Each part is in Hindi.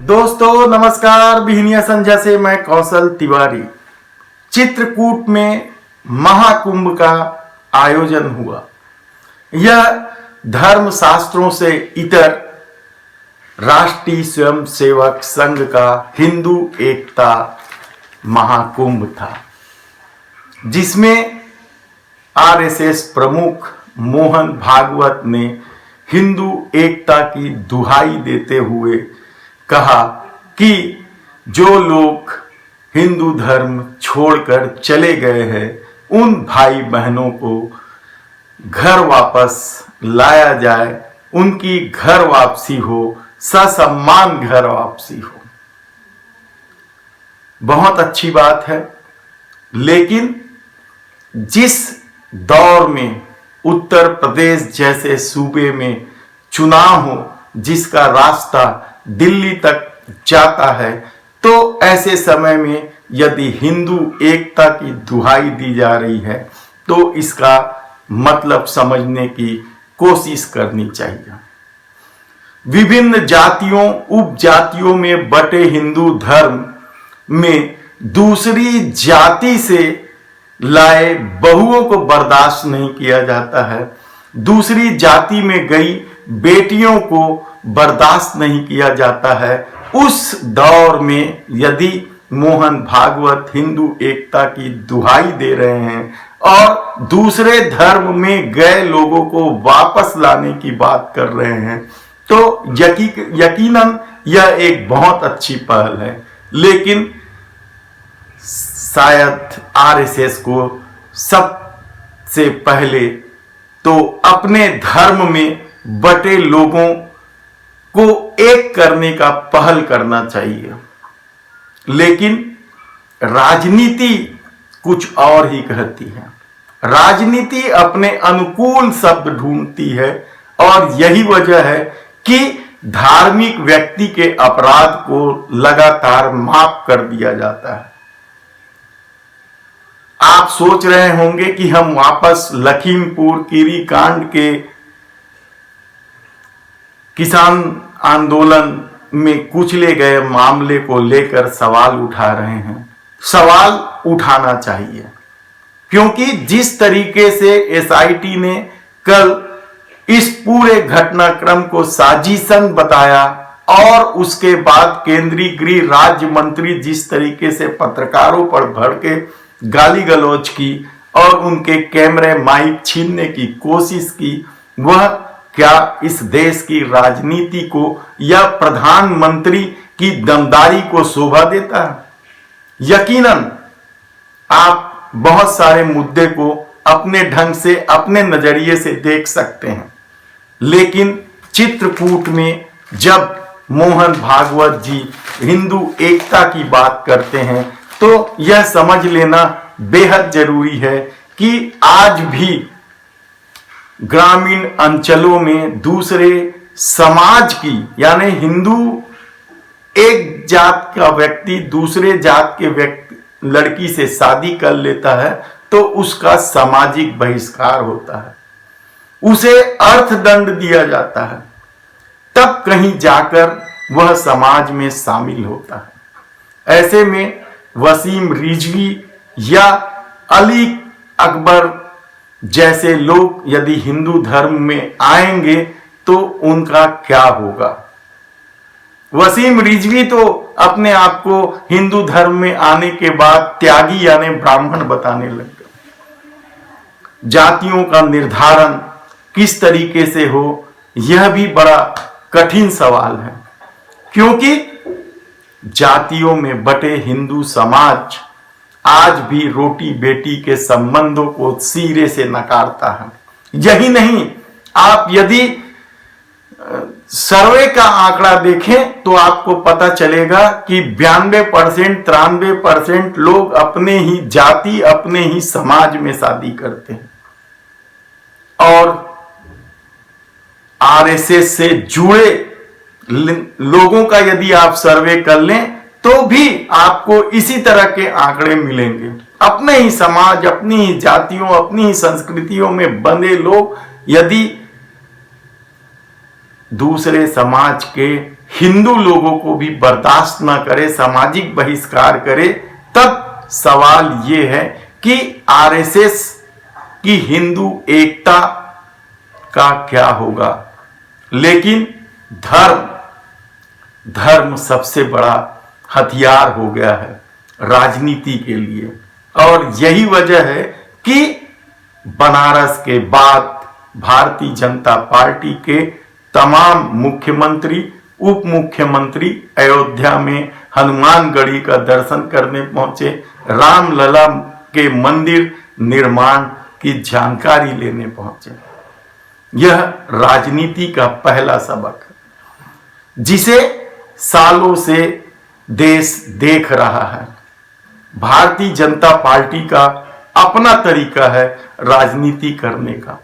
दोस्तों नमस्कार। बिहनिया संध्या से मैं कौशल तिवारी। चित्रकूट में महाकुंभ का आयोजन हुआ। यह धर्म शास्त्रों से इतर राष्ट्रीय स्वयंसेवक संघ का हिंदू एकता महाकुंभ था, जिसमें आरएसएस प्रमुख मोहन भागवत ने हिंदू एकता की दुहाई देते हुए कहा कि जो लोग हिंदू धर्म छोड़कर चले गए हैं उन भाई बहनों को घर वापस लाया जाए, उनकी घर वापसी हो, ससम्मान घर वापसी हो। बहुत अच्छी बात है, लेकिन जिस दौर में उत्तर प्रदेश जैसे सूबे में चुनाव हो, जिसका रास्ता दिल्ली तक जाता है, तो ऐसे समय में यदि हिंदू एकता की दुहाई दी जा रही है तो इसका मतलब समझने की कोशिश करनी चाहिए। विभिन्न जातियों उपजातियों में बटे हिंदू धर्म में दूसरी जाति से लाए बहुओं को बर्दाश्त नहीं किया जाता है। दूसरी जाति में गई बेटियों को बर्दाश्त नहीं किया जाता है। उस दौर में यदि मोहन भागवत हिंदू एकता की दुहाई दे रहे हैं और दूसरे धर्म में गए लोगों को वापस लाने की बात कर रहे हैं, तो यकीनन यह एक बहुत अच्छी पहल है। लेकिन शायद आरएसएस को सबसे पहले तो अपने धर्म में बटे लोगों को एक करने का पहल करना चाहिए, लेकिन राजनीति कुछ और ही कहती है। राजनीति अपने अनुकूल शब्द ढूंढती है और यही वजह है कि धार्मिक व्यक्ति के अपराध को लगातार माफ कर दिया जाता है। आप सोच रहे होंगे कि हम वापस लखीमपुर कीरी कांड के किसान आंदोलन में कुचले गए मामले को लेकर सवाल उठा रहे हैं। सवाल उठाना चाहिए, क्योंकि जिस तरीके से एसआईटी ने कल इस पूरे घटनाक्रम को साजिशन बताया और उसके बाद केंद्रीय गृह राज्य मंत्री जिस तरीके से पत्रकारों पर भड़के गाली गलौज की और उनके कैमरे माइक छीनने की कोशिश की, वह क्या इस देश की राजनीति को या प्रधानमंत्री की दमदारी को शोभा देता है? यकीनन आप बहुत सारे मुद्दे को अपने ढंग से अपने नजरिए से देख सकते हैं, लेकिन चित्रकूट में जब मोहन भागवत जी हिंदू एकता की बात करते हैं तो यह समझ लेना बेहद जरूरी है कि आज भी ग्रामीण अंचलों में दूसरे समाज की, यानी हिंदू एक जात का व्यक्ति दूसरे जात के व्यक्ति लड़की से शादी कर लेता है तो उसका सामाजिक बहिष्कार होता है, उसे अर्थदंड दिया जाता है, तब कहीं जाकर वह समाज में शामिल होता है। ऐसे में वसीम रिजवी या अली अकबर जैसे लोग यदि हिंदू धर्म में आएंगे तो उनका क्या होगा? वसीम रिजवी तो अपने आप को हिंदू धर्म में आने के बाद त्यागी यानी ब्राह्मण बताने लग गए। जातियों का निर्धारण किस तरीके से हो, यह भी बड़ा कठिन सवाल है, क्योंकि जातियों में बटे हिंदू समाज आज भी रोटी बेटी के संबंधों को सिरे से नकारता है। यही नहीं, आप यदि सर्वे का आंकड़ा देखें तो आपको पता चलेगा कि 92% 93% लोग अपने ही जाति अपने ही समाज में शादी करते हैं। और आरएसएस से जुड़े लोगों का यदि आप सर्वे कर लें तो भी आपको इसी तरह के आंकड़े मिलेंगे। अपने ही समाज अपनी ही जातियों अपनी ही संस्कृतियों में बंधे लोग यदि दूसरे समाज के हिंदू लोगों को भी बर्दाश्त ना करे, सामाजिक बहिष्कार करे, तब सवाल ये है कि आरएसएस की हिंदू एकता का क्या होगा। लेकिन धर्म सबसे बड़ा हथियार हो गया है राजनीति के लिए, और यही वजह है कि बनारस के बाद भारतीय जनता पार्टी के तमाम मुख्यमंत्री, उप मुख्यमंत्री अयोध्या में हनुमानगढ़ी का दर्शन करने पहुंचे, रामलला के मंदिर निर्माण की जानकारी लेने पहुंचे। यह राजनीति का पहला सबक है जिसे सालों से देश देख रहा है। भारतीय जनता पार्टी का अपना तरीका है राजनीति करने का,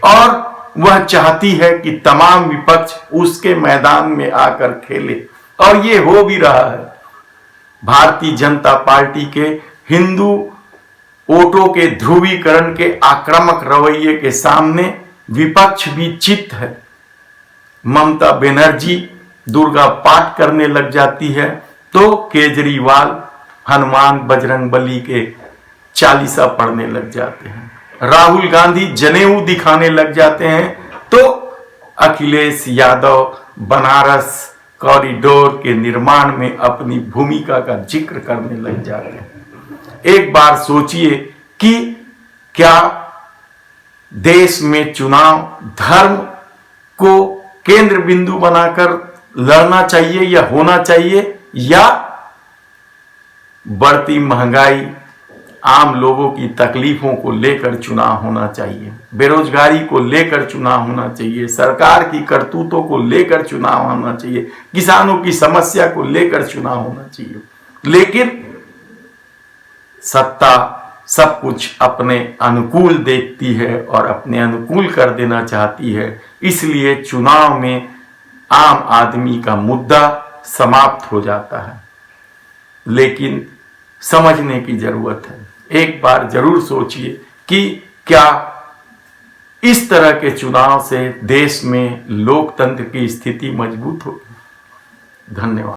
और वह चाहती है कि तमाम विपक्ष उसके मैदान में आकर खेले, और ये हो भी रहा है। भारतीय जनता पार्टी के हिंदू वोटों के ध्रुवीकरण के आक्रामक रवैये के सामने विपक्ष भी चित है। ममता बनर्जी दुर्गा पाठ करने लग जाती है तो केजरीवाल हनुमान बजरंगबली के चालीसा पढ़ने लग जाते हैं। राहुल गांधी जनेऊ दिखाने लग जाते हैं तो अखिलेश यादव बनारस कॉरिडोर के निर्माण में अपनी भूमिका का जिक्र करने लग जाते हैं। एक बार सोचिए कि क्या देश में चुनाव धर्म को केंद्र बिंदु बनाकर लड़ना चाहिए या होना चाहिए, या बढ़ती महंगाई, आम लोगों की तकलीफों को लेकर चुनाव होना चाहिए, बेरोजगारी को लेकर चुनाव होना चाहिए, सरकार की करतूतों को लेकर चुनाव होना चाहिए, किसानों की समस्या को लेकर चुनाव होना चाहिए। लेकिन सत्ता सब कुछ अपने अनुकूल देखती है और अपने अनुकूल कर देना चाहती है, इसलिए चुनाव में आम आदमी का मुद्दा समाप्त हो जाता है। लेकिन समझने की जरूरत है, एक बार जरूर सोचिए कि क्या इस तरह के चुनाव से देश में लोकतंत्र की स्थिति मजबूत होगी। धन्यवाद।